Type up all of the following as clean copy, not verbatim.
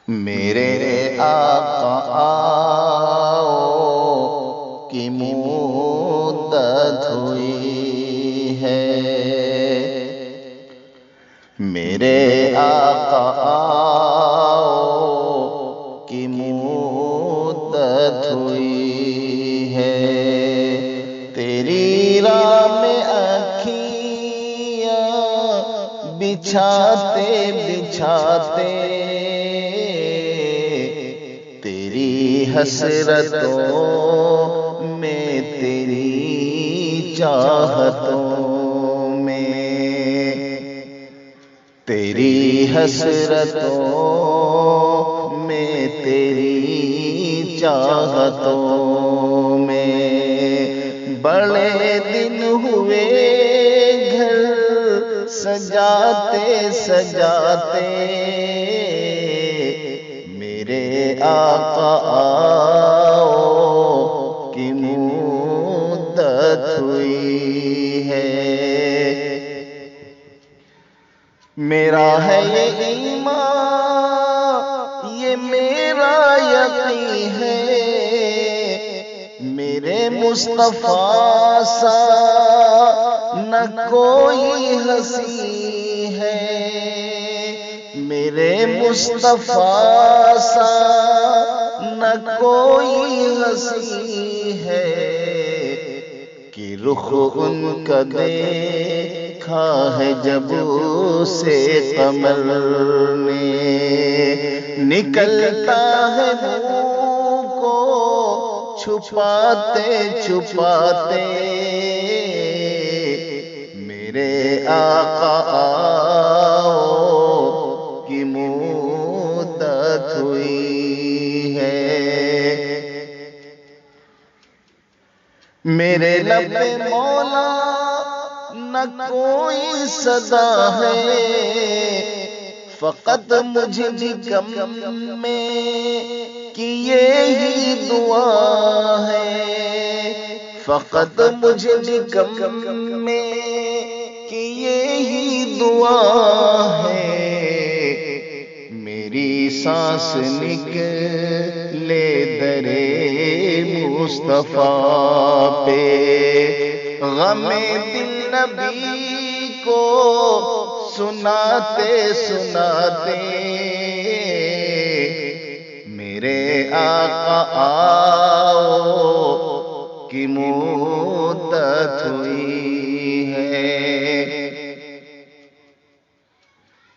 میرے آقا آؤ کی مدت ہوئی ہے، میرے آقا آؤ کی مدت ہوئی ہے، تیری راہ میں اکھیاں بچھاتے بچھاتے تیری حسرتوں میں تیری چاہتوں میں، تیری حسرتوں میں تیری چاہتوں میں، بڑے دن ہوئے گھر سجاتے سجاتے میرے آقا آؤ کی مدت ہوئی ہے، میرا ہے یہ ایمان یہ میرا یقین ہے، میرے مصطفیٰ سا نہ کوئی ہنسی ہے، میرے مصطفیٰ سا نہ کوئی ہنسی ہے، کہ رخ ان کا دیکھا ہے جب سے قمر نے، نکلتا ہے منہ کو چھپاتے چھپاتے میرے آقا آؤ کی مدت ہوئی ہے، میرے لب مولا نہ کوئی صدا ہے، فقط مجھ نکم میں کی یہی دعا ہے، فقط مجھ نکم میں کی یہی دعا ہے، میری سانس نکلے درے مصطفیٰ پہ، غم دل نبی کو سناتے سناتے میرے آقا آؤ کی مدت ہوئی ہے،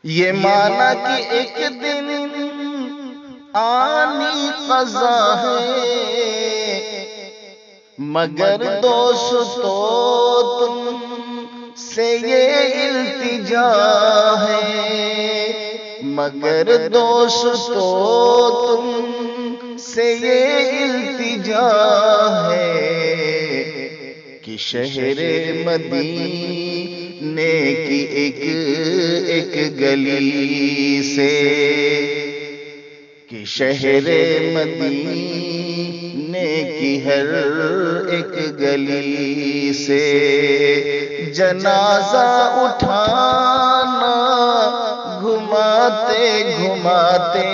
یہ مانا کہ ایک دن آنی قضا ہے، مگر دوستو تم سے یہ التجا ہے، مگر دوستو تم سے یہ التجا ہے، کہ شہر مدینے کی ایک ایک گلی سے، کہ شہر مدینے کی ہر ایک گلی سے جنازہ اٹھانا گھماتے گھماتے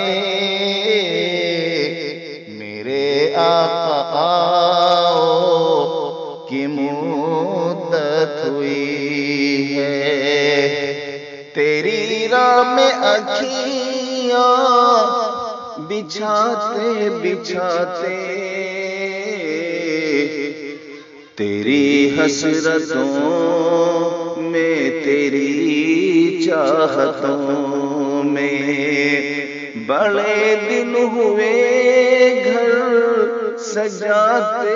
میرے آقا آؤ کی مدت ہوئی ہے، تیری راہ میں اکھیاں بچھاتے بچھاتے تیری حسرتوں میں تیری چاہتوں میں، بڑے دن ہوئے گھر سجاتے